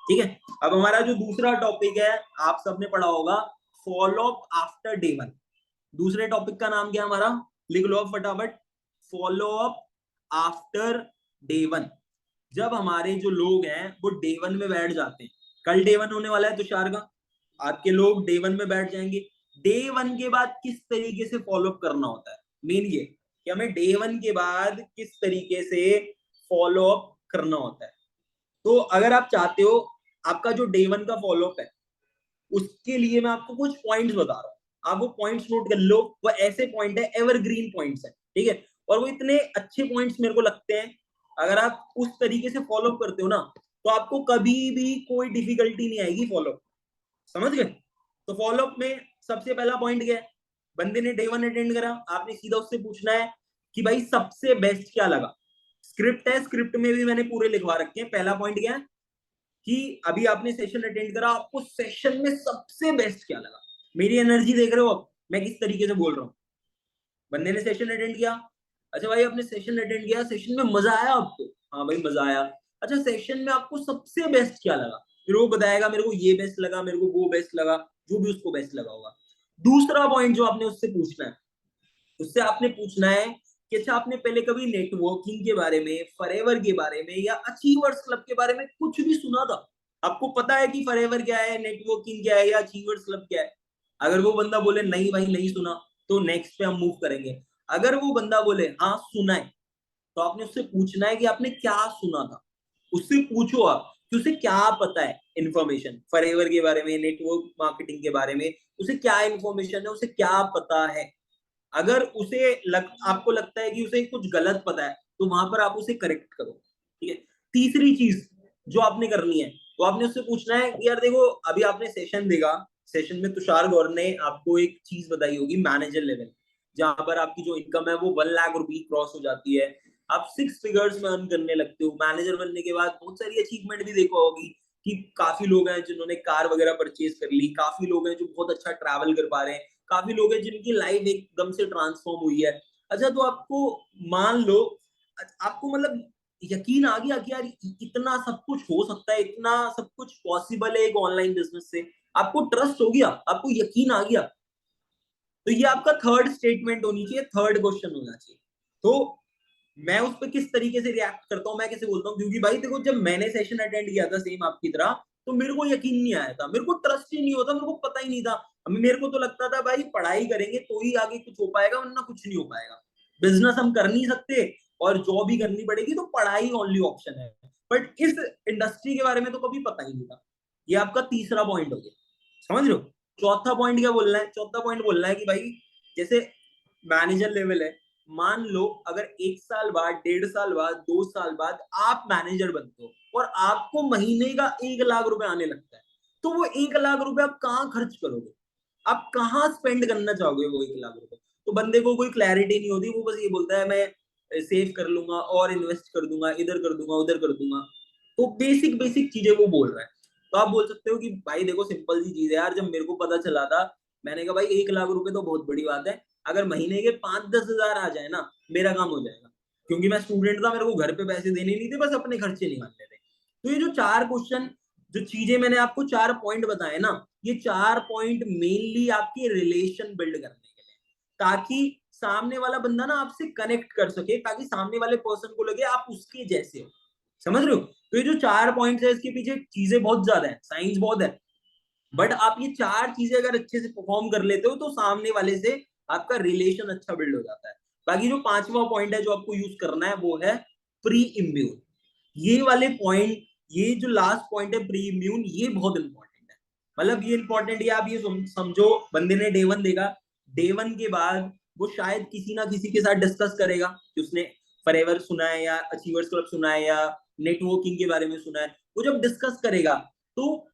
ठीक है। अब हमारा जो दूसरा टॉपिक है, आप सबने पढ़ा होगा, follow up after day one. दूसरे टॉपिक का नाम क्या है हमारा, लिख लो अब फटाफट, follow up after day one. जब हमारे जो लोग हैं वो डे वन में बैठ जाते हैं, कल डे वन होने वाला है तुषार का, आपके लोग डे वन में बैठ जाएंगे। डे वन के बाद किस तरीके से फॉलो अप करना होता है, मेन ये कि हमें डे वन के बाद किस तरीके से फॉलो अप करना होता है। तो अगर आप चाहते हो आपका जो डे वन का फॉलोअप है, उसके लिए मैं आपको कुछ पॉइंट्स बता रहा हूँ, आप वो पॉइंट्स नोट कर लो। वो ऐसे पॉइंट है, एवरग्रीन पॉइंट्स है, ठीक है। और वो इतने अच्छे पॉइंट्स मेरे को लगते हैं, अगर आप उस तरीके से फॉलो करते हो ना, तो आपको कभी भी कोई डिफिकल्टी नहीं आएगी फॉलो, समझ गए। तो फॉलोअप में सबसे पहला पॉइंट क्या है, बंदे ने डे वन अटेंड करा, आपने सीधा उससे पूछना है कि भाई सबसे बेस्ट क्या लगा। स्क्रिप्ट है, स्क्रिप्ट में भी मैंने पूरे लिखवा रखे हैं। पहला पॉइंट क्या है कि अभी आपने सेशन अटेंड करा, आपको सेशन में सबसे बेस्ट क्या लगा। मेरी एनर्जी देख रहे हो आप, मैं किस तरीके से बोल रहा हूँ। बंदे ने सेशन अटेंड किया, अच्छा भाई आपने सेशन अटेंड किया, सेशन में मजा आया आपको, हाँ भाई मजा आया। अच्छा सेशन में आपको सबसे बेस्ट क्या लगा, फिर वो बताएगा मेरे को ये बेस्ट लगा, मेरे को वो बेस्ट लगा, जो भी उसको बेस्ट लगा होगा। दूसरा पॉइंट जो आपने उससे पूछना है, उससे आपने पूछना है कि अच्छा आपने पहले कभी नेटवर्किंग के बारे में, फॉरएवर के बारे में या अचीवर्स क्लब के बारे में कुछ भी सुना था, आपको पता है कि फॉरएवर क्या है, नेटवर्किंग क्या है या अचीवर्स क्लब क्या है। अगर वो बंदा बोले नहीं भाई नहीं सुना, तो नेक्स्ट पे हम मूव करेंगे। अगर वो बंदा बोले हाँ सुना है, तो आपने उससे पूछना है कि आपने क्या सुना था। उससे पूछो आप कि उसे क्या पता है इन्फॉर्मेशन, फॉरएवर के बारे में, नेटवर्क मार्केटिंग के बारे में, उसे क्या इन्फॉर्मेशन है, उसे क्या पता है। अगर आपको लगता है कि उसे कुछ गलत पता है, तो वहां पर आप उसे करेक्ट करो, ठीक है। तीसरी चीज जो आपने करनी है, वो आपने उससे पूछना है कि यार देखो अभी आपने सेशन देखा, सेशन में तुषार गौर ने आपको एक चीज बताई होगी, मैनेजर लेवल, जहां पर आपकी जो इनकम है वो 1 लाख रुपए क्रॉस हो जाती है, आप 6 फिगर्स में अर्न करने लगते हो। मैनेजर बनने के बाद बहुत सारी अचीवमेंट भी देखो होगी कि काफी लोग हैं जिन्होंने कार वगैरह परचेज कर ली, काफी लोग हैं जो बहुत अच्छा ट्रैवल कर पा रहे हैं, काफी लोग हैं जिनकी लाइफ एकदम से ट्रांसफॉर्म हुई है। अच्छा तो आपको मान लो, आपको मतलब यकीन आ गया कि यार इतना सब कुछ हो सकता है, इतना सब कुछ पॉसिबल है एक ऑनलाइन बिजनेस से, आपको ट्रस्ट हो गया, आपको यकीन आ गया, तो ये आपका थर्ड स्टेटमेंट होनी चाहिए, थर्ड क्वेश्चन होना चाहिए। तो मैं उस पर किस तरीके से रिएक्ट करता हूँ, मैं कैसे बोलता हूँ, क्योंकि भाई देखो जब मैंने सेशन अटेंड किया था सेम आपकी तरह, तो मेरे को यकीन नहीं आया था, मेरे को ट्रस्ट ही नहीं होता, मेरे को पता ही नहीं था। मेरे को तो लगता था भाई पढ़ाई करेंगे तो ही आगे कुछ हो पाएगा, वरना कुछ नहीं हो पाएगा। बिजनेस हम कर नहीं सकते, और जॉब ही करनी पड़ेगी, तो पढ़ाई ओनली ऑप्शन है। बट इस इंडस्ट्री के बारे में तो कभी पता ही नहीं था। ये आपका तीसरा पॉइंट हो गया, समझ रहे हो। चौथा पॉइंट क्या बोलना है, चौथा पॉइंट बोलना है कि भाई जैसे मैनेजर लेवल है, मान लो अगर 1 साल बाद, 1.5 साल बाद, 2 साल बाद आप मैनेजर बनते हो और आपको महीने का 1 लाख रुपए आने लगता है, तो वो 1 लाख रुपए आप कहाँ खर्च करोगे, आप कहाँ स्पेंड करना चाहोगे वो 1 लाख रुपए। तो बंदे को कोई क्लैरिटी नहीं होती, वो बस ये बोलता है मैं सेव कर लूंगा और इन्वेस्ट कर दूंगा, इधर कर दूंगा उधर कर दूंगा। तो बेसिक बेसिक चीजें वो बोल रहा है। तो आप बोल सकते हो कि भाई देखो सिंपल सी चीज है यार, जब मेरे को पता चला था, मैंने कहा भाई 1 लाख रुपए तो बहुत बड़ी बात है, अगर महीने के 5-10 हजार आ जाए ना, मेरा काम हो जाएगा। क्योंकि मैं स्टूडेंट था, मेरे को घर पे पैसे देने नहीं थे, बस अपने खर्चे निकालने थे। तो ये जो 4 क्वेश्चन, जो चीजें मैंने आपको 4 पॉइंट बताए ना, ये 4 पॉइंट मेनली आपके रिलेशन बिल्ड करने के लिए, ताकि सामने वाला बंदा ना आपसे कनेक्ट कर सके, ताकि सामने वाले पर्सन को लगे आप उसके जैसे हो, समझ रहे हो। तो ये जो 4 पॉइंट्स है, इसके पीछे चीजें बहुत ज्यादा है, साइंस बहुत है। बट आप ये 4 चीजें अगर अच्छे से परफॉर्म कर लेते हो, तो सामने वाले से आपका रिलेशन अच्छा बिल्ड हो जाता है। बाकी जो 5वां पॉइंट है जो आपको यूज करना है, वो है प्री इम्यून। ये वाले पॉइंट, ये जो लास्ट पॉइंट है प्री इम्यून, ये बहुत इंपॉर्टेंट है। मतलब ये इंपॉर्टेंट है, आप ये समझो, बंदे ने डे वन देखा, डे वन के बाद वो शायद किसी ना किसी के साथ डिस्कस करेगा कि उसने फॉरएवर सुना है या अचीवर्स क्लब सुना है या नेटवर्किंग के बारे में सुना है। वो जब डिस्कस करेगा, तो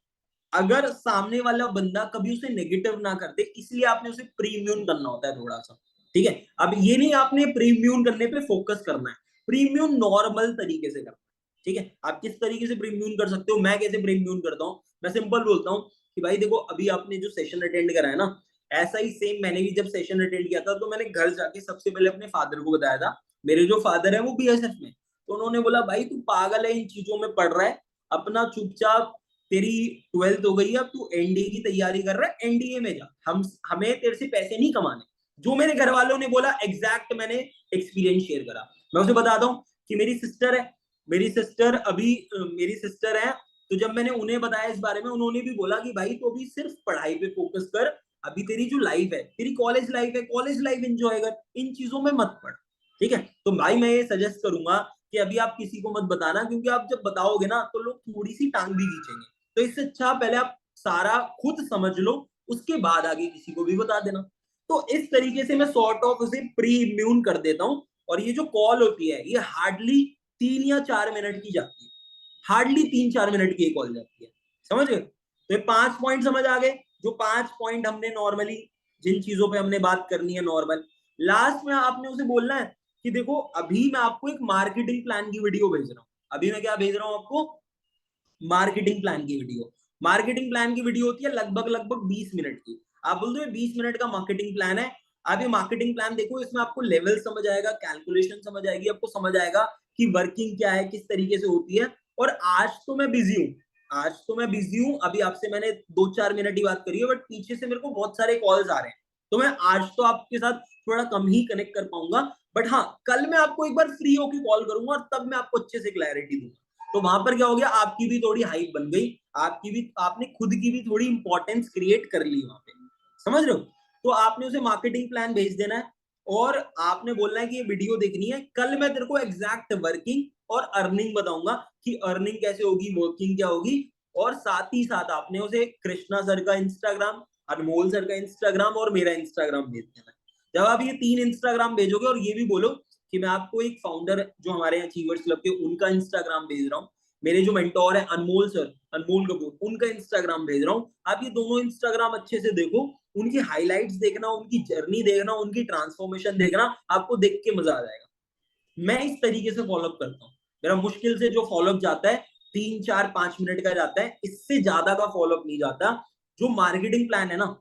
अगर सामने वाला बंदा कभी उसे नेगेटिव ना कर दे, इसलिए आपने उसे प्रीम्यून करना होता है थोड़ा सा, ठीक है। अब ये नहीं आपने प्रीम्यून करने पे फोकस करना है, प्रीम्यून नॉर्मल तरीके से करना है, ठीक है। आप किस तरीके से प्रीम्यून कर सकते हो, मैं कैसे प्रीम्यून करता हूँ, मैं सिंपल बोलता हूँ कि भाई देखो अभी आपने जो सेशन अटेंड करा है ना, ऐसा ही सेम मैंने भी जब सेशन अटेंड किया था, तो मैंने घर जाके सबसे पहले अपने फादर को बताया था। मेरे जो फादर है वो बीएसएफ में, तो उन्होंने बोला भाई तू पागल है, इन चीजों में पढ़ रहा है, अपना चुपचाप तेरी 12th हो गई है, अब तू एनडीए की तैयारी कर रहा है, एनडीए में जा, हमें तेरे से पैसे नहीं कमाने। जो मेरे घर वालों ने बोला एग्जैक्ट मैंने एक्सपीरियंस शेयर करा। मैं उसे बताता हूँ कि मेरी सिस्टर है, मेरी सिस्टर है, तो जब मैंने उन्हें बताया इस बारे में, उन्होंने भी बोला कि भाई तो अभी सिर्फ पढ़ाई पे फोकस कर, अभी तेरी जो लाइफ है, तेरी कॉलेज लाइफ है, कॉलेज लाइफ एंजॉय कर, इन चीजों में मत पड़। ठीक है, तो भाई मैं ये सजेस्ट करूंगा कि अभी आप किसी को मत बताना, क्योंकि आप जब बताओगे ना तो लोग थोड़ी सी टांग भी खींचेंगे। तो इससे अच्छा पहले आप सारा खुद समझ लो, उसके बाद आगे किसी को भी बता देना। तो इस तरीके से मैं सॉर्ट ऑफ उसे प्री इम्यून कर देता हूँ। और ये जो कॉल होती है ये हार्डली 3 या 4 मिनट की जाती है, हार्डली 3-4 मिनट की कॉल जाती है, समझ गए? तो ये 5 पॉइंट समझ आ गए, जो 5 पॉइंट हमने नॉर्मली जिन चीजों पे हमने बात करनी है नॉर्मल। लास्ट में आपने उसे बोलना है कि देखो अभी मैं आपको एक मार्केटिंग प्लान की वीडियो भेज रहा हूँ। अभी मैं क्या भेज रहा हूँ आपको? मार्केटिंग प्लान की वीडियो। मार्केटिंग प्लान की वीडियो होती है लगभग लगभग 20 मिनट की। आप बोल दो 20 मिनट का मार्केटिंग प्लान है। आप ये मार्केटिंग प्लान देखो, इसमें आपको लेवल समझ आएगा, कैलकुलेशन समझ आएगी, आपको समझ आएगा कि वर्किंग क्या है, किस तरीके से होती है। और आज तो मैं बिजी हूँ, आज तो मैं बिजी हूँ, अभी आपसे मैंने 2-4 मिनट ही बात करी है, बट पीछे से मेरे को बहुत सारे कॉल्स आ रहे हैं, तो मैं आज तो आपके साथ थोड़ा कम ही कनेक्ट कर पाऊंगा। बट हाँ, कल मैं आपको एक बार फ्री होकर कॉल करूंगा और तब मैं आपको अच्छे से क्लैरिटी दूंगा। तो वहां पर क्या हो गया, आपकी भी थोड़ी हाइप बन गई, आपकी भी, आपने खुद की भी थोड़ी इंपॉर्टेंस क्रिएट कर ली वहां पे, समझ रहे हो? तो आपने उसे मार्केटिंग प्लान भेज देना है और आपने बोलना है कि ये वीडियो देखनी है, कल मैं तेरे को एग्जैक्ट वर्किंग और अर्निंग बताऊंगा कि अर्निंग कैसे होगी, वर्किंग क्या होगी। और साथ ही साथ आपने उसे कृष्णा सर का इंस्टाग्राम, अनमोल सर का इंस्टाग्राम और मेरा इंस्टाग्राम भेज देना है। जब आप ये 3 इंस्टाग्राम भेजोगे और ये भी बोलो कि मैं आपको एक फाउंडर जो हमारे यहाँ अचीवर्स क्लब के, उनका इंस्टाग्राम भेज रहा हूँ, मेरे जो मेंटोर है अनमोल सर, अनमोल कपूर, उनका इंस्टाग्राम भेज रहा हूँ, आप ये दोनों इंस्टाग्राम अच्छे से देखो, उनकी हाइलाइट्स देखना, उनकी जर्नी देखना, उनकी ट्रांसफॉर्मेशन देखना, आपको देख के मजा आ जाएगा। मैं इस तरीके से फॉलोअप करता हूँ। मेरा मुश्किल से जो फॉलोअप जाता है 3-4-5 मिनट का जाता है, इससे ज्यादा का फॉलोअप नहीं जाता। जो मार्केटिंग प्लान है ना,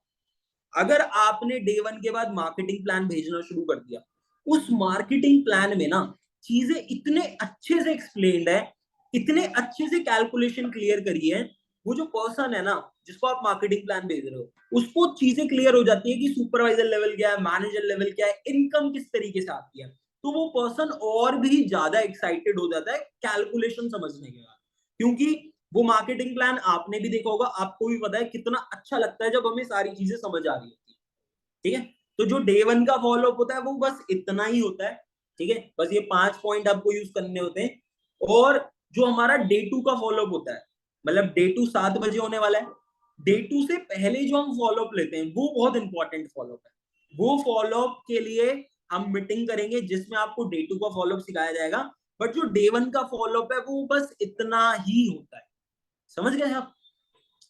अगर आपने डे 1 के बाद मार्केटिंग प्लान भेजना शुरू कर दिया, उस मार्केटिंग प्लान में ना चीजें इतने अच्छे से एक्सप्लेन्ड है, इतने अच्छे से कैलकुलेशन क्लियर करी है, वो जो पर्सन है ना जिसको आप मार्केटिंग प्लान भेज रहे हो, उसको चीजें क्लियर हो जाती है कि सुपरवाइजर लेवल क्या है, मैनेजर लेवल क्या है, इनकम किस तरीके से आती है। तो वो पर्सन और भी ज्यादा एक्साइटेड हो जाता है कैलकुलेशन समझने के बाद, क्योंकि वो मार्केटिंग प्लान आपने भी देखा होगा, आपको भी पता है कितना अच्छा लगता है जब हमें सारी चीजें समझ आ रही होती है। ठीक है, तो जो डे 1 का फॉलोअप होता है वो बस इतना ही होता है। ठीक है, बस ये 5 पॉइंट आपको यूज करने होते हैं। और जो हमारा डे 2 का फॉलोअप होता है, मतलब डे 2 7 बजे होने वाला है, डे 2 से पहले जो हम फॉलोअप लेते हैं वो बहुत इंपॉर्टेंट फॉलोअप है। वो फॉलोअप के लिए हम मीटिंग करेंगे जिसमें आपको डे 2 का फॉलोअप सिखाया जाएगा। बट जो डे 1 का फॉलोअप है वो बस इतना ही होता है, समझ गए आप?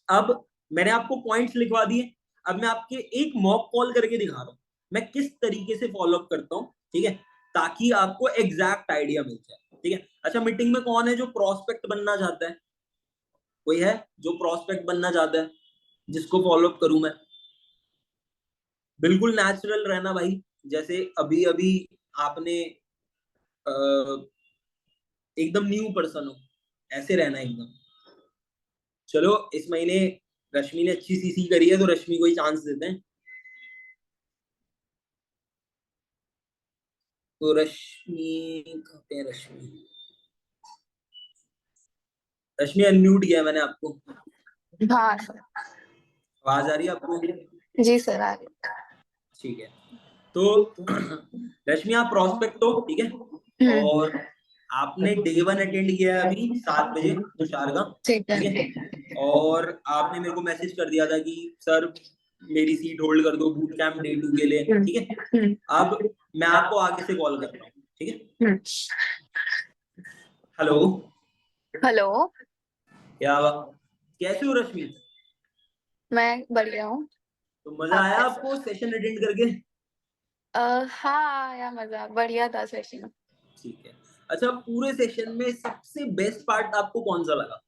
अब मैंने आपको पॉइंट्स लिखवा दिए, अब मैं आपके एक मॉक कॉल करके दिखा रहा हूं मैं किस तरीके से फॉलोअप करता हूं। ठीक है, ताकि आपको एग्जैक्ट आइडिया मिल जाए। ठीक है, अच्छा मीटिंग में कौन है जो प्रोस्पेक्ट बनना चाहता है? कोई है जो प्रोस्पेक्ट बनना चाहता है जिसको फॉलोअप करूं मैं? बिल्कुल नेचुरल रहना भाई, जैसे अभी अभी आपने एकदम न्यू पर्सन हो, ऐसे रहना एकदम। चलो इस महीने रश्मि ने अच्छी सीसी करी है तो रश्मि को ही चांस देते हैं। तो रश्मि कहते हैं, रश्मि, रश्मि अनम्यूट किया है मैंने आपको। हाँ सर। आवाज आ रही है आपको? जी सर आ रही। ठीक है, तो रश्मि आप प्रोस्पेक्ट हो, ठीक है, और आपने डे 1 अटेंड किया है अभी 7 बजे तुषार का। ठीक ठीक है। है, और आपने मेरे को मैसेज कर दिया था कि सर मेरी सीट होल्ड कर दो बूट कैंप डे 2 के लिए। ठीक है, अब मैं आपको आगे से कॉल कर रहा हूँ। ठीक है, हेलो। हेलो। क्या कैसे हो रश्मि? मैं बढ़िया हूँ। तो मजा आप आया कैसे? आपको सेशन अटेंड करके? हाँ आया मजा, बढ़िया था सेशन। ठीक है, अच्छा पूरे सेशन में सबसे बेस्ट पार्ट आपको कौन सा लगा?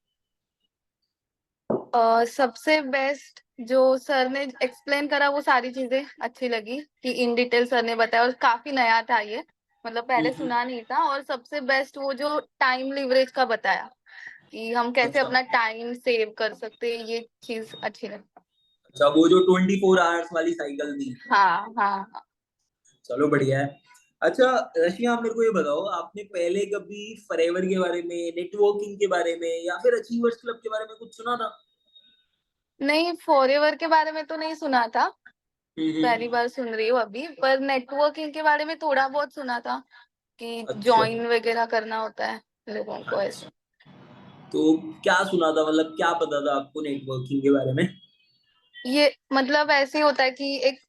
सबसे बेस्ट जो सर ने एक्सप्लेन करा वो सारी चीजें अच्छी लगी कि इन डिटेल सर ने बताया, और काफी नया था ये, मतलब पहले सुना नहीं था। और सबसे बेस्ट वो जो टाइम लिवरेज का बताया, कि हम कैसे अच्छा अपना टाइम सेव कर सकते हैं, ये चीज अच्छी लगती अच्छा, वो जो 24 आवर्स वाली साइकिल थी। है। हाँ हाँ। चलो बढ़िया है। अच्छा रश्मि, आप मेरे को ये बताओ, आपने पहले कभी फॉरएवर के बारे में, नेटवर्किंग के बारे में या फिर अचीवर्स क्लब के बारे में कुछ सुना था? नहीं, फॉरएवर के बारे में तो नहीं सुना था, पहली हम्म। बार सुन रही हूँ अभी। पर नेटवर्किंग के बारे में थोड़ा बहुत सुना था कि अच्छा ज्वाइन वगैरह करना होता है लोगों को ऐसे। अच्छा, तो क्या सुना था, मतलब क्या पता था आपको नेटवर्किंग के बारे में? ये मतलब ऐसे ही होता है कि एक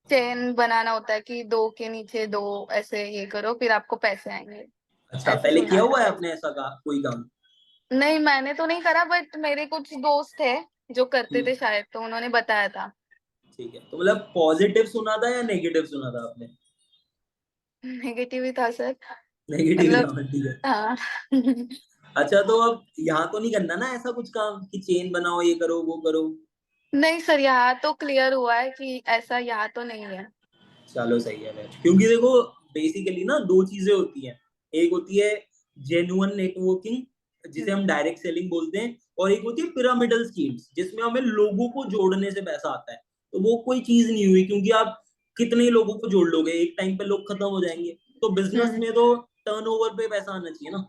चेन बनाना होता है कि दो के नीचे दो, ऐसे ये करो फिर आपको पैसे आएंगे, अच्छा, ऐसे पहले सुना किया हुआ था। है आपने ऐसा का कोई काम? नहीं, मैंने तो नहीं करा, बट मेरे कुछ दोस्त थे जो करते हम्म, थे शायद, तो उन्होंने बताया था। ठीक है, तो मतलब पॉजिटिव सुना था या नेगेटिव सुना था आपने? नेगेटिव ही था सर। नेगेटिव ही मतलब था, ठीक है। हाँ। अच्छा, तो अब यहाँ तो नहीं करना ना ऐसा कुछ काम कि चेन बनाओ, ये करो वो करो? नहीं सर, यहाँ तो क्लियर हुआ है कि ऐसा यहाँ तो नहीं है। चलो सही है फिर, क्योंकि देखो बेसिकली ना दो चीजें होती हैं। एक होती है जेन्युइन नेटवर्किंग, जिसे हम डायरेक्ट सेलिंग बोलते हैं, और एक होती है पिरामिडल स्कीम्स, जिसमें हमें लोगों को जोड़ने से पैसा आता है। तो वो कोई चीज नहीं हुई, क्योंकि आप कितने लोगों को जोड़ लोगे, एक टाइम पे लोग खत्म हो जाएंगे। तो बिजनेस हम्म। में तो टर्नओवर पे पैसा आना चाहिए ना।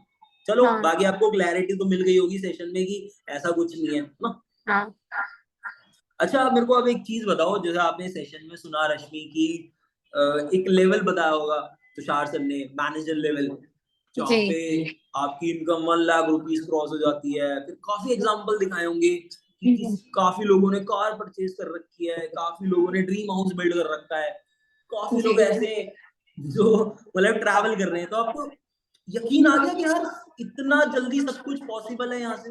चलो हाँ बाकी आपको क्लैरिटी तो मिल गई होगी सेशन में कि ऐसा कुछ नहीं है ना। हाँ। अच्छा, आप मेरे को अब एक चीज बताओ, जैसे आपने सेशन में सुना रश्मि की एक लेवल बताया होगा तुषार सर ने, मैनेजर लेवल, जहाँ जी। पे आपकी इनकम 1 लाख रुपीस क्रॉस हो जाती है। फिर काफी एग्जांपल दिखाए होंगे कि काफी लोगों ने कार परचेज कर रखी है, काफी लोगों ने ड्रीम हाउस बिल्ड कर रखा है, काफी जी लोग ऐसे हैं जो मतलब ट्रैवल कर रहे हैं। तो आपको यकीन आ गया कि यार इतना जल्दी सब कुछ पॉसिबल है यहाँ से?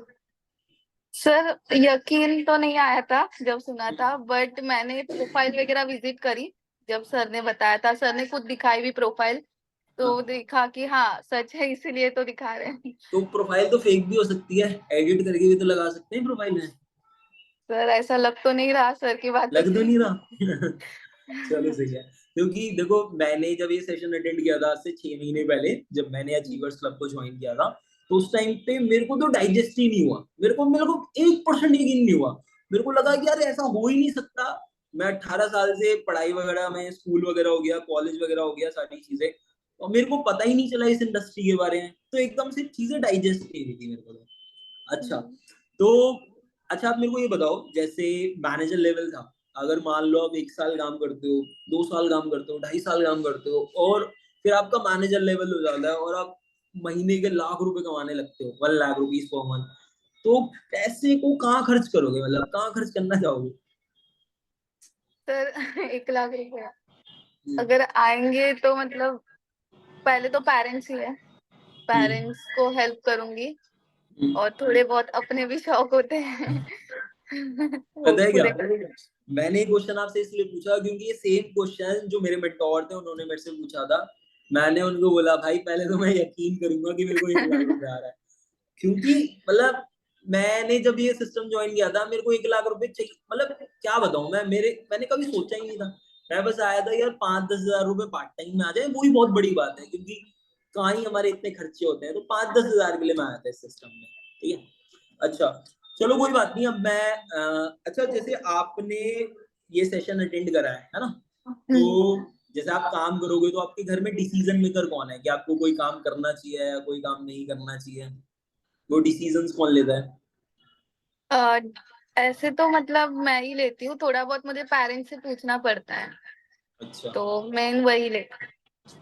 सर, यकीन तो नहीं आया था जब सुना था, बट मैंने प्रोफाइल वगैरह विजिट करी। जब सर ने बताया था, सर ने खुद दिखाई भी प्रोफाइल, तो हाँ, देखा कि हाँ सच है, इसीलिए तो दिखा रहे हैं। तो प्रोफाइल तो फेक भी हो सकती है, एडिट करके भी तो लगा सकते हैं प्रोफाइल में। सर ऐसा लग तो नहीं रहा सर की बातों लग तो से। नहीं रहा। चलो सही है, क्योंकि देखो मैंने जब ये सेशन अटेंड किया था आज से 6 महीने पहले, जब मैंने अचीवर्स क्लब को ज्वाइन किया था, तो उस टाइम पे मेरे को तो डाइजेस्ट ही नहीं हुआ। मेरे को 1% यकीन नहीं हुआ। मेरे को लगा कि यार ऐसा हो ही नहीं सकता। मैं 18 साल से पढ़ाई वगैरह में, स्कूल वगैरह हो गया, कॉलेज वगैरह हो गया, सारी चीजें, और मेरे को पता ही नहीं चला इस इंडस्ट्री के बारे में। तो एकदम से चीजें डाइजेस्ट नहीं हुई थी मेरे को तो। अच्छा, तो अच्छा आप मेरे को ये बताओ, जैसे मैनेजर लेवल था, अगर मान लो आप 1 साल काम करते हो, 2 साल काम करते हो, 2.5 साल काम करते हो, और फिर आपका मैनेजर लेवल हो जाता है और आप महीने के लाख रुपए कमाने लगते हो, 1 लाख रुपीज पर मंथ, तो पैसे को कहाँ खर्च करोगे, मतलब कहाँ खर्च करना चाहोगे? सर 1 लाख रुपए हम्म, अगर आएंगे तो मतलब पहले तो पेरेंट्स ही है, हम्म, पेरेंट्स को हेल्प करूंगी। हम्म। और थोड़े बहुत अपने भी शौक होते हैं। वो पता है क्या, पूरे करूंगी। मैंने ये क्वेश्चन आपसे इसलिए पूछा क्योंकि ये सेम क्वेश्चन जो मेरे मेंटोर थे उन्होंने मेरे से पूछा था। मैंने उनको बोला भाई पहले तो मैं यकीन करूंगा कि मेरे को 1 लाख रुपए आ रहा है, क्योंकि मतलब मैंने जब ये सिस्टम ज्वाइन किया था मेरे को 1 लाख रुपए चाहिए, मतलब क्या बताऊं मैं, मैंने कभी सोचा ही नहीं था। मैं बस आया था यार 5-10 हजार रुपए पार्ट टाइम में आ जाए, वो ही बहुत बड़ी बात है, क्योंकि कहाँ ही हमारे इतने खर्चे होते हैं, तो 5-10 हजार के लिए मैं आया था इस सिस्टम में। ठीक है, अच्छा चलो कोई बात नहीं। अब मैं अच्छा, जैसे आपने ये सेशन अटेंड करा है ना, तो हम्म। जैसे आप काम करोगे तो आपके घर में डिसीजन मेकर कौन है कि आपको कोई काम करना चाहिए या कोई काम नहीं करना चाहिए? वो डिसीजंस कौन लेता है? अ, ऐसे तो मतलब मैं ही लेती हूँ, थोड़ा बहुत मुझे पेरेंट्स से पूछना पड़ता है, अच्छा तो मेन वही ले।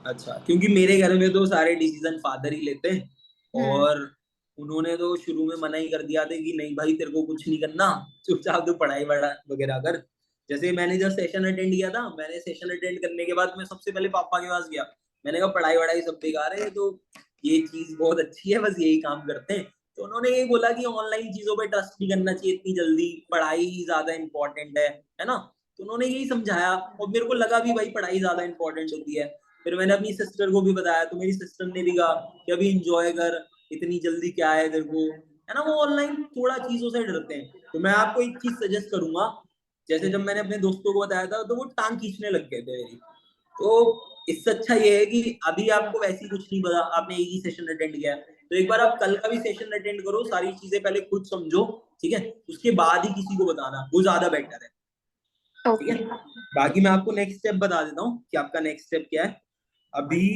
अच्छा, क्योंकि मेरे घर में तो सारे डिसीजन फादर ही लेते हैं, हम्म। और उन्होंने तो शुरू में मना ही कर दिया था कि नहीं भाई तेरे को कुछ नहीं करना, चुपचाप तो पढ़ाई वगैरह कर। जैसे मैंने जब सेशन अटेंड किया था, मैंने सेशन अटेंड करने के बाद मैं सबसे पहले पापा के पास गया। मैंने कहा पढ़ाई वढ़ाई सब बेकार है, तो ये चीज बहुत अच्छी है, बस यही काम करते हैं। तो उन्होंने ये बोला कि ऑनलाइन चीजों पे ट्रस्ट नहीं करना चाहिए इतनी जल्दी, पढ़ाई ज्यादा इंपॉर्टेंट है ना। तो उन्होंने यही समझाया, और मेरे को लगा भी भाई पढ़ाई ज्यादा इंपॉर्टेंट होती है। फिर मैंने अपनी सिस्टर को भी बताया, तो मेरी सिस्टर ने भी कहा कि अभी इंजॉय कर, इतनी जल्दी क्या है तेरे को, है ना। वो ऑनलाइन थोड़ा चीजों से डरते हैं। तो मैं आपको एक चीज सजेस्ट करूंगा, जैसे जब मैंने अपने दोस्तों को बताया था तो वो टांग खींचने लग गए थे मेरी। तो इससे अच्छा ये है कि अभी आपको वैसे ही कुछ नहीं पता, आपने एक ही सेशन अटेंड किया है, तो तो एक बार आप कल का भी सेशन अटेंड करो, सारी चीजें पहले खुद समझो, ठीक है, उसके बाद ही किसी को बताना, वो ज्यादा बेटर है, ठीक है। बाकी मैं आपको नेक्स्ट स्टेप बता देता हूँ कि आपका नेक्स्ट स्टेप क्या है। अभी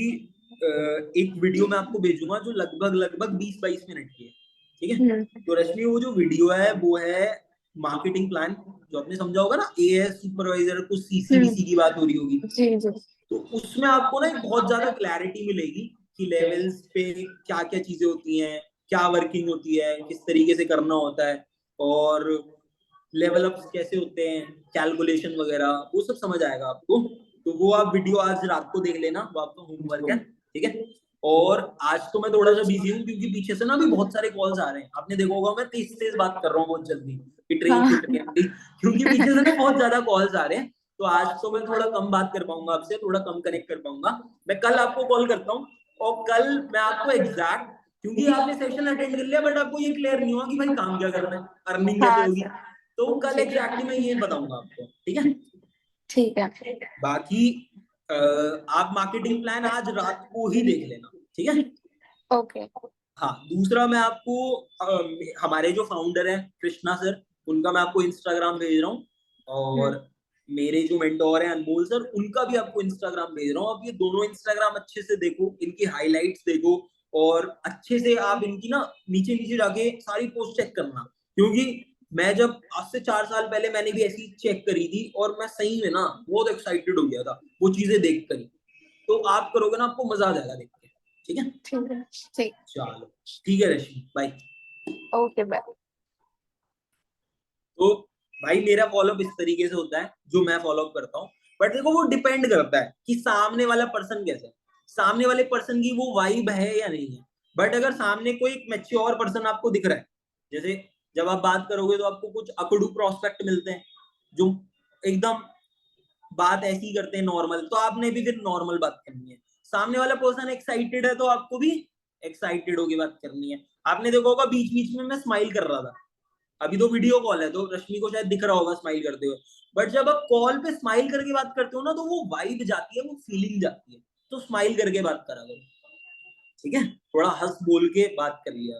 एक वीडियो मैं आपको भेजूंगा जो लगभग 20-22 मिनट की है, ठीक है। तो रश्मि वो जो वीडियो है वो है मार्केटिंग प्लान, जो आपने समझा होगा ना, एएस सुपरवाइजर, कुछ सीसीबीसी की बात हो रही होगी, जी जी। तो उसमें आपको ना एक बहुत ज्यादा क्लैरिटी मिलेगी कि लेवल्स पे क्या क्या चीजें होती हैं, क्या वर्किंग होती है, किस तरीके से करना होता है, और लेवल अप्स कैसे होते हैं, कैलकुलेशन वगैरह, वो सब समझ आएगा आपको। तो वो आप वीडियो आज रात को देख लेना, वो आपका होमवर्क है, ठीक है। और आज तो मैं थोड़ा सा बिजी हूँ क्योंकि पीछे से ना भी बहुत सारे कॉल्स आ रहे हैं, आपने देखा होगा मैं तेज तेज बात कर रहा हूँ बहुत जल्दी कि ट्रेन छूट गई, क्योंकि पीछे से ना बहुत ज्यादा कॉल्स आ रहे हैं। तो आज तो मैं थोड़ा कम बात कर पाऊंगा आपसे, थोड़ा कम कनेक्ट कर पाऊंगा। मैं कल आपको कॉल करता हूँ, और कल मैं आपको एग्जैक्ट, क्योंकि आपने सेशन अटेंड कर लिया बट आपको ये क्लियर नहीं हुआ कि भाई काम क्या करना है, अर्निंग कैसे होगी, तो कल एग्जैक्टली मैं ये बताऊंगा आपको, ठीक है। ठीक है। बाकी आप मार्केटिंग प्लान आज रात को ही देख लेना, ठीक है। ओके। हाँ, दूसरा मैं आपको हमारे जो फाउंडर हैं कृष्णा सर, उनका मैं आपको इंस्टाग्राम भेज रहा हूँ, और मेरे जो मेंटोर हैं अनमोल सर, उनका भी आपको इंस्टाग्राम भेज रहा हूँ। आप ये दोनों इंस्टाग्राम अच्छे से देखो, इनकी हाइलाइट्स देखो, और अच्छे से आप इनकी ना नीचे नीचे जाके सारी पोस्ट चेक करना, क्योंकि मैं जब आज से 4 साल पहले मैंने भी ऐसी चेक करी थी, और मैं सही में ना बहुत एक्साइटेड हो गया था वो चीजें देख कर। तो आप करोगे ना, आपको मजा आ जाएगा देख के, ठीक है। ठीक है। ठीक। चलो ठीक है रश्मि, बाय। Okay bye. तो भाई मेरा फॉलोअप इस तरीके से होता है जो मैं फॉलोअप करता हूँ, बट देखो वो डिपेंड करता है कि सामने वाला पर्सन कैसा है, सामने वाले पर्सन की वो वाइब है या नहीं है। बट अगर सामने कोई एक मैच्योर पर्सन आपको दिख रहा है, जैसे जब आप बात करोगे तो आपको कुछ अकड़ू प्रोस्पेक्ट मिलते हैं जो एकदम बात ऐसी करते हैं नॉर्मल, तो आपने भी फिर नॉर्मल बात करनी है। सामने वाला पर्सन एक्साइटेड है तो आपको भी एक्साइटेड होकर बात करनी है। आपने देखा होगा बीच बीच में मैं स्माइल कर रहा था, अभी तो वीडियो कॉल है तो रश्मि को शायद दिख रहा होगा स्माइल करते हुए, बट जब आप कॉल पे स्माइल करके बात करते हो ना, तो वो वाइब जाती है, वो फीलिंग जाती है। तो स्माइल करके बात करा करो, ठीक है, थोड़ा हंस बोल के बात कर लिया।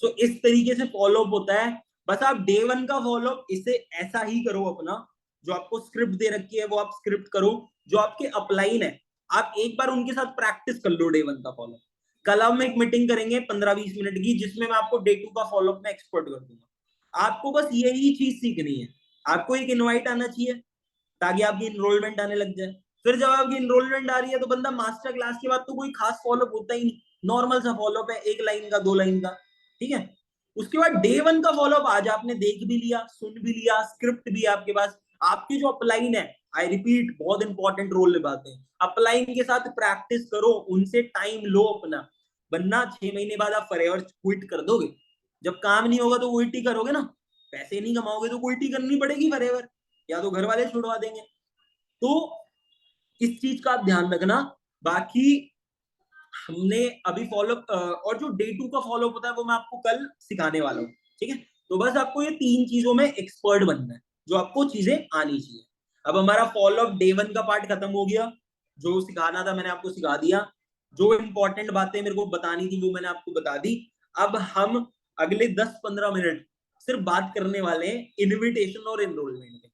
सो इस तरीके से फॉलोअप होता है। बस आप डे 1 का फॉलोअप इसे ऐसा ही करो अपना, जो आपको स्क्रिप्ट दे रखी है वो आप स्क्रिप्ट करो, जो आपके अपलाइन है आप एक बार उनके साथ प्रैक्टिस कर लो डे 1 का फॉलोअप। कल हम एक मीटिंग करेंगे 15-20 मिनट की, जिसमें मैं आपको डे 2 का फॉलोअप में एक्सपर्ट कर दूंगा। आपको बस यही चीज सीखनी है, आपको एक इनवाइट आना चाहिए ताकि आपकी इनरोलमेंट आने लग जाए। फिर जब आपकी इनरोलमेंट आ रही है तो बंदा मास्टर क्लास के बाद तो कोई खास फॉलोअप होता ही नहीं, नॉर्मल सा फॉलोअप है, 1 लाइन का 2 लाइन का, ठीक है। उसके बाद डे 1 का फॉलोअप आज आपने देख भी लिया, सुन भी लिया, स्क्रिप्ट भी है आपके पास, आपकी जो अपलाइन है, आई रिपीट, बहुत इंपॉर्टेंट रोल निभाते हैं। अपलाइन के साथ प्रैक्टिस करो, उनसे टाइम लो अपना, वरना 6 महीने बाद आप फॉरएवर क्विट कर दोगे। जब काम नहीं होगा तो क्विट ही करोगे ना, पैसे नहीं कमाओगे तो क्विट ही करनी पड़ेगी फॉरएवर, या तो घर वाले छुड़वा देंगे। तो इस चीज का आप ध्यान रखना। बाकी हमने अभी फॉलोअप और जो डे 2 का फॉलोअप होता है वो मैं आपको कल सिखाने वाला हूँ, ठीक है। तो बस आपको ये 3 चीजों में एक्सपर्ट बनना है, जो आपको चीजें आनी चाहिए। अब हमारा फॉलोअप डे 1 का पार्ट खत्म हो गया, जो सिखाना था मैंने आपको सिखा दिया, जो इंपॉर्टेंट बातें मेरे को बतानी थी वो मैंने आपको बता दी। अब हम अगले 10-15 मिनट सिर्फ बात करने वाले हैं इनविटेशन और एनरोलमेंट के